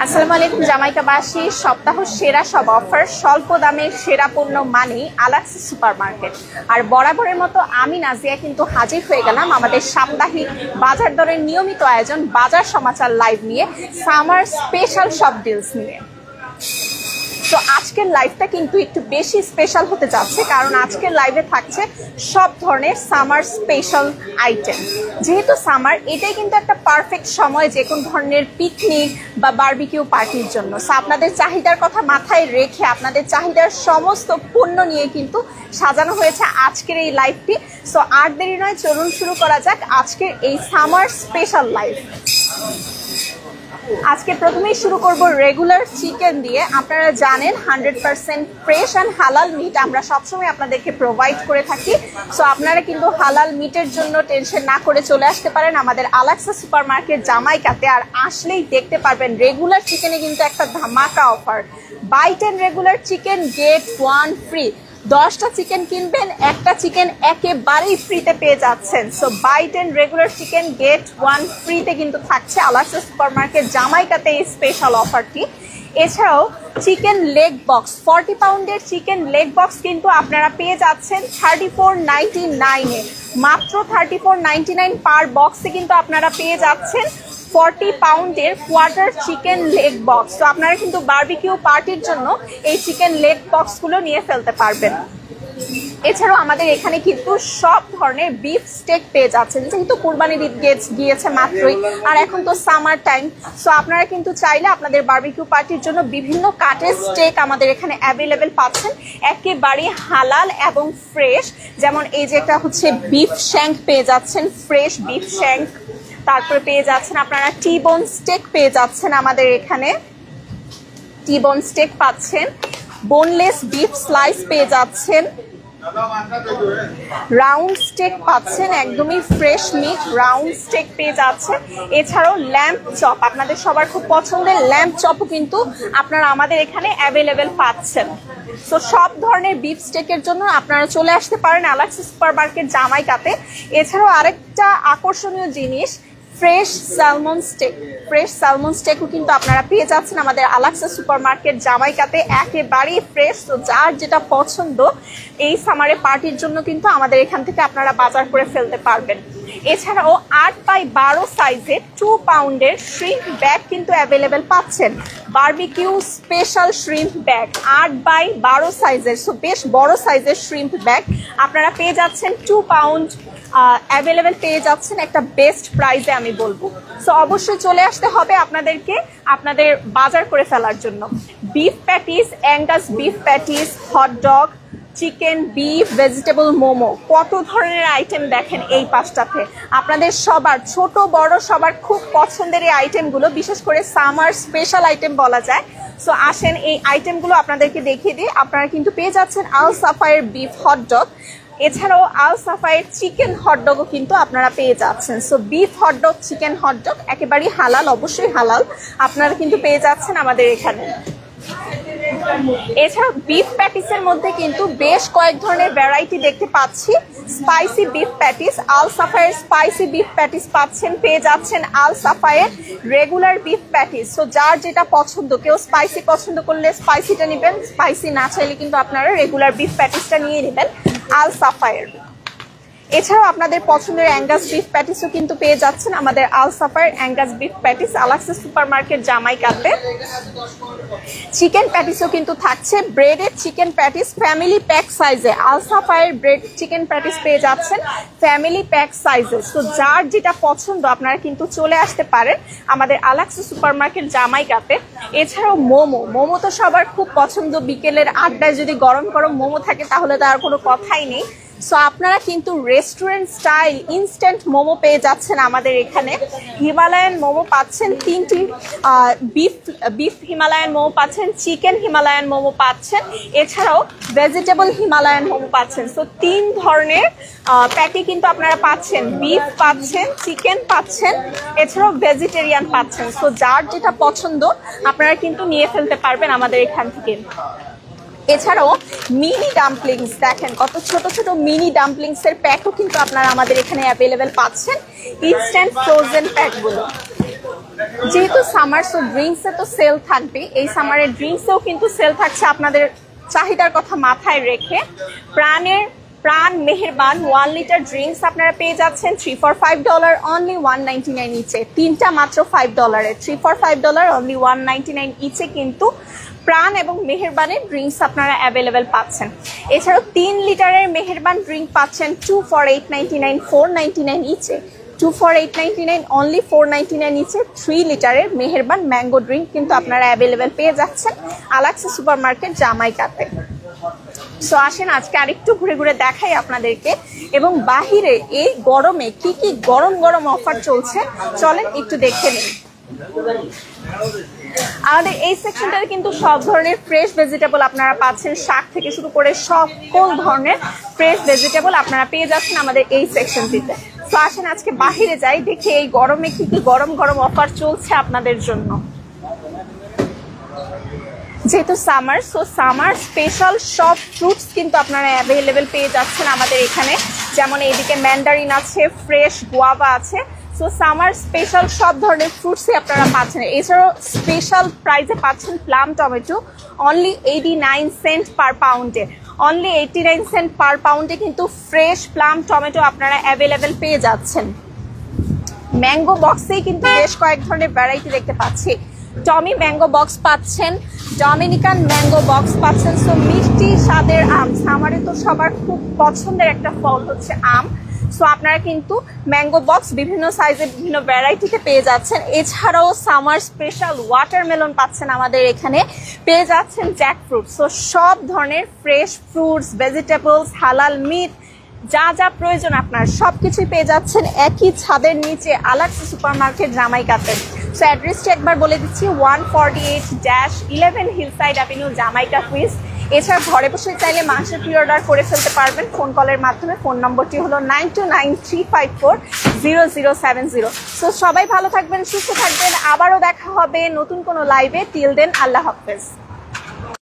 আসসালামু আলাইকুম জামাইকাবাসী, সপ্তাহ সেরা সব অফার, স্বল্প দামের সেরা পণ্য মানেই আলাক্স সুপার মার্কেট। আর বরাবরের মতো আমি নাজিয়া কিন্তু হাজির হয়ে গেলাম আমাদের সাপ্তাহিক বাজার দরের নিয়মিত আয়োজন বাজার সমাচার লাইভ নিয়ে, সামার স্পেশাল সব ডিলস নিয়ে। তো আজকের লাইভটা কিন্তু একটু বেশি স্পেশাল হতে যাচ্ছে, কারণ আজকের লাইভে থাকছে সব ধরনের সামার স্পেশাল আইটেম। যেহেতু সামার, এটাই কিন্তু একটা পারফেক্ট সময় যে কোনো ধরনের পিকনিক বা বারবিকিউ পার্টির জন্য। সো আপনাদের চাহিদার কথা মাথায় রেখে আপনাদের চাহিদার সমস্ত পণ্য নিয়ে কিন্তু সাজানো হয়েছে আজকের এই লাইভটি। সো আর দেরি নয়, চলুন শুরু করা যাক আজকের এই সামার স্পেশাল লাইভ। আজকে প্রথমেই শুরু করব রেগুলার চিকেন দিয়ে। আপনারা জানেন 100% ফ্রেশ অ্যান্ড হালাল মিট আমরা সবসময় আপনাদেরকে প্রোভাইড করে থাকি। সো আপনারা কিন্তু হালাল মিটের জন্য টেনশন না করে চলে আসতে পারেন আমাদের আলাক্সা সুপার মার্কেট জামাইকাতে। আর আসলেই দেখতে পারবেন রেগুলার চিকেনে কিন্তু একটা ধামাকা offer, buy 10 regular chicken get 1 free. 10টা চিকেন কিনবেন, একটা চিকেন একেবারেই ফ্রিতে পেয়ে যাচ্ছেন। So buy 10 regular chicken get 1 ফ্রিতে কিন্তু থাকছে আলাক্সা সুপার মার্কেট জামাইকাতে এই স্পেশাল অফারটি। এছাড়াও চিকেন লেগ বক্স, 40 পাউন্ডের চিকেন লেগ বক্স কিন্তু আপনারা পেয়ে যাচ্ছেন 34.99-এ। মাত্র 34.99 পার বক্সে কিন্তু আপনারা পেয়ে যাচ্ছেন 40 পাউন্ডের কোয়ার্টার চিকেন লেগ বক্স। তো আপনারা কিন্তু বারবিকিউ পার্টির জন্য এই চিকেন লেগ বক্সগুলো নিয়ে ফেলতে পারবেন। এছাড়াও আমাদের এখানে কিন্তু সব ধরনের বিফ স্টেক পেয়ে যাচ্ছেন, যেহেতু কুরবানির ঈদ গিয়েছে মাত্রই, আর এখন তো সামার টাইম। সো আপনারা কিন্তু চাইলে আপনাদের বারবিকিউ পার্টির জন্য বিভিন্ন কাটের স্টেক আমাদের এখানে অ্যাভেলেবেল পাচ্ছেন, একেবারে হালাল এবং ফ্রেশ। যেমন এই যে একটা হচ্ছে বিফ শ্যাঙ্ক পেয়ে যাচ্ছেন, ফ্রেশ বিফ শ্যাঙ্ক। তারপরে পেয়ে যাচ্ছেন আপনারা টি-বোন স্টেক পেয়ে যাচ্ছেন আমাদের এখানে, টি-বোন স্টেক পাচ্ছেন। বোনলেস বিফ স্লাইস পেয়ে যাচ্ছেন, রাউন্ড স্টেক পাচ্ছেন, একদমই ফ্রেশ মিট রাউন্ড স্টেক পেয়ে যাচ্ছেন। এছাড়াও ল্যাম্প চপ, আপনাদের সবার খুব পছন্দের ল্যাম্প চপও কিন্তু আপনারা আমাদের এখানে অ্যাভেলেবেল পাচ্ছেন। তো সব ধরনের বিফ স্টেকের জন্য আপনারা চলে আসতে পারেন আলাক্সা সুপার মার্কেট জামাইকাতে। এছাড়াও আরেকটা আকর্ষণীয় জিনিস, fresh salmon steak. Fresh salmon স্টেকও কিন্তু আপনারা পেয়ে যাচ্ছেন আমাদের আলাক্সা সুপার মার্কেট জামাইকাতে, একেবারেই ফ্রেশ। তো যার যেটা পছন্দ এই সামারে পার্টির জন্য কিন্তু আমাদের এখান থেকে আপনারা বাজার করে ফেলতে পারবেন। এছাড়াও 8x12 সাইজের 2 পাউন্ডের শ্রিম্প ব্যাগ কিন্তু অ্যাভেলেবেল পাচ্ছেন, barbecue special shrimp bag 8x12 সাইজের। সো বেশ বড় সাইজের শ্রিম্প ব্যাগ আপনারা পেয়ে যাচ্ছেন 2 পাউন্ড অ্যাভেলেবেল পেয়ে যাচ্ছেন একটা বেস্ট প্রাইসে আমি বলবো। সো অবশ্যই চলে আসতে হবে আপনাদেরকে আপনাদের বাজার করে ফেলার জন্য। Beef patties, Angus beef patties, hot dog, chicken, beef, vegetable momo, কত ধরনের আইটেম দেখেন এই পাঁচটাতে। আপনাদের সবার ছোট বড় সবার খুব পছন্দের এই আইটেমগুলো, বিশেষ করে সামার স্পেশাল আইটেম বলা যায়। সো আসেন এই আইটেমগুলো আপনাদেরকে দেখিয়ে দিই। আপনারা কিন্তু পেয়ে যাচ্ছেন আল সাফায়ের বিফ হটডগ, এছাড়াও আল সাফায়ের চিকেন হটডগও কিন্তু আপনারা পেয়ে যাচ্ছেন। So beef hot dog, chicken hot dog একেবারেই হালাল, অবশ্যই হালাল, আপনারা কিন্তু পেয়ে যাচ্ছেন আমাদের এখানে। এছাড়াও বিফ প্যাটিসের মধ্যে কিন্তু বেশ কয়েক ধরনের ভ্যারাইটি দেখতে পাচ্ছি। স্পাইসি বিফ প্যাটিস, আল সাফায়ের স্পাইসি বিফ প্যাটিস পাচ্ছেন, পেয়ে যাচ্ছেন আল সাফায়ের রেগুলার বিফ প্যাটিস। সো যার যেটা পছন্দ, কেউ স্পাইসি পছন্দ করলে স্পাইসিটা নেবেন, স্পাইসি না চাইলে কিন্তু আপনারা রেগুলার বিফ প্যাটিসটা নিয়ে নেবেন আল সাফায়ের। এছাড়াও আপনাদের পছন্দের অ্যাঙ্গাস বিফ প্যাটিসও কিন্তু পেয়ে যাচ্ছেন আমাদের আল সাফায়ের Angus beef patties আলাক্সা super market জামাইকাতে। Chicken প্যাটিসও কিন্তু থাকছে, braided chicken patties family pack সাইজে, আল সাফায়ের ব্রেড চিকেন প্যাটিস পেয়ে যাচ্ছেন ফ্যামিলি প্যাক সাইজে। তো যার যেটা পছন্দ আপনারা কিন্তু চলে আসতে পারেন আমাদের আলাক্সা সুপার মার্কেট জামাইকাতে। এছাড়াও মোমো তো সবার খুব পছন্দ, বিকেলের আড্ডায় যদি গরম গরম মোমো থাকে তাহলে তার কোনো কথাই নেই। সো আপনারা কিন্তু রেস্টুরেন্ট স্টাইল ইনস্ট্যান্ট মোমো পেয়ে যাচ্ছেন আমাদের এখানে। হিমালয়ান মোমো পাচ্ছেন 3টি, বিফ হিমালয়ান মোমো পাচ্ছেন, চিকেন হিমালয়ান মোমো পাচ্ছেন, এছাড়াও ভেজিটেবল হিমালয়ান মোমো পাচ্ছেন। সো 3 ধরনের প্যাটি কিন্তু আপনারা পাচ্ছেন, বিফ পাচ্ছেন, চিকেন পাচ্ছেন, এছাড়াও ভেজিটেরিয়ান পাচ্ছেন। সো যার যেটা পছন্দ আপনারা কিন্তু নিয়ে ফেলতে পারবেন আমাদের এখান থেকে। এছাড়াও মিনি ডাম্পলিংস, দেখেন কত ছোট ছোট মিনি ডাম্পলিংস এর প্যাকও কিন্তু আপনারা আমাদের এখানে অ্যাভেলেবেল পাচ্ছেন, ইনস্ট্যান্ট ফ্রোজেন প্যাকগুলো। যেহেতু সামার, সো ড্রিঙ্কসে তো সেল থাকবে, এই সামারের ড্রিঙ্কসেও কিন্তু সেল থাকছে আপনাদের চাহিদার কথা মাথায় রেখে। প্রাণ মেহেরবান 1 লিটার ড্রিঙ্কস আপনারা পেয়ে যাচ্ছেন $3 for $5 অনলি $1.99 ইচে। তিনটা মাত্র $5, $3 for $5 অনলি $1.99 ইচে কিন্তু প্রাণ এবং মেহেরবানের ড্রিঙ্কস আপনারা অ্যাভেলেবেল পাচ্ছেন। এছাড়াও 3 লিটারের মেহেরবান ড্রিঙ্ক পাচ্ছেন $2 for $8.99, $4.99 ইচে। $2 for $8.99 অনলি $4.99 ইচে 3 লিটারের মেহেরবান ম্যাঙ্গো ড্রিঙ্ক কিন্তু আপনারা অ্যাভেলেবেল পেয়ে যাচ্ছেন আলাক্সা সুপার মার্কেট জামাইকাতে। সো আসেন আজকে আরেকটু ঘুরে ঘুরে দেখাই আপনাদেরকে, এবং বাহিরে এই গরমে কি কি গরম গরম অফার চলছে চলেন একটু দেখে নিন। আমাদের এই সেকশনটাতে কিন্তু সব ধরনের ফ্রেশ ভেজিটেবল আপনারা পাচ্ছেন, শাক থেকে শুরু করে সকল ধরনের ফ্রেশ ভেজিটেবল আপনারা পেয়ে যাচ্ছেন আমাদের এই সেকশনটিতে। তো আসেন আজকে বাহিরে যাই, দেখি এই গরমে কি কি গরম গরম অফার চলছে আপনাদের জন্য। যেহেতু সামার, সো সামার স্পেশাল সব ফ্রুটস কিন্তু আপনারা অ্যাভেলেবেল পেয়ে যাচ্ছেন আমাদের এখানে। যেমন এইদিকে ম্যান্ডারিন আছে, ফ্রেশ গুয়াভা আছে। সো সামার স্পেশাল সব ধরনের ফ্রুটসই আপনারা পাচ্ছেন। এছাড়াও স্পেশাল প্রাইসে পাচ্ছেন plum tomato only 89 cent per পাউন্ডে। অনলি 89 সেন্ট পার পাউন্ডে কিন্তু ফ্রেশ প্লাম টমেটো আপনারা অ্যাভেলেবেল পেয়ে যাচ্ছেন। ম্যাঙ্গো বক্সেই কিন্তু বেশ কয়েক ধরনের ভ্যারাইটি দেখতে পাচ্ছি। টমি ম্যাঙ্গো বক্স পাচ্ছেন, ডমিনিকান ম্যাঙ্গো বক্স পাচ্ছেন। সো মিষ্টি স্বাদের আম, সামারে তো সবার খুব পছন্দের একটা ফল হচ্ছে আম। সো আপনারা কিন্তু ম্যাঙ্গো বক্স বিভিন্ন সাইজে বিভিন্ন ভ্যারাইটিতে পেয়ে যাচ্ছেন। এছাড়াও সামার স্পেশাল ওয়াটারমেলন পাচ্ছেন আমাদের এখানে, পেয়ে যাচ্ছেন জ্যাকফ্রুট। সো সব ধরনের ফ্রেশ ফ্রুটস, ভেজিটেবলস, হালাল মিট, যা যা প্রয়োজন আপনার সবকিছুই পেয়ে যাচ্ছেন একই ছাদের নিচে আলাক্সা সুপার মার্কেট জামাইকাতে। সো অ্যাড্রেসটি একবার বলে দিচ্ছি, 148-11 হিলসাইড অ্যাভিনিউ জামাইকা কুইজ। এছাড়া ঘরে বসে চাইলে মাংসের প্রি অর্ডার করে ফেলতে পারবেন ফোন কলের মাধ্যমে। ফোন নম্বরটি হলো 9293540070। সো সবাই ভালো থাকবেন, সুস্থ থাকবেন, আবারও দেখা হবে নতুন কোনো লাইভে। টিল দেন আল্লাহ হাফেজ।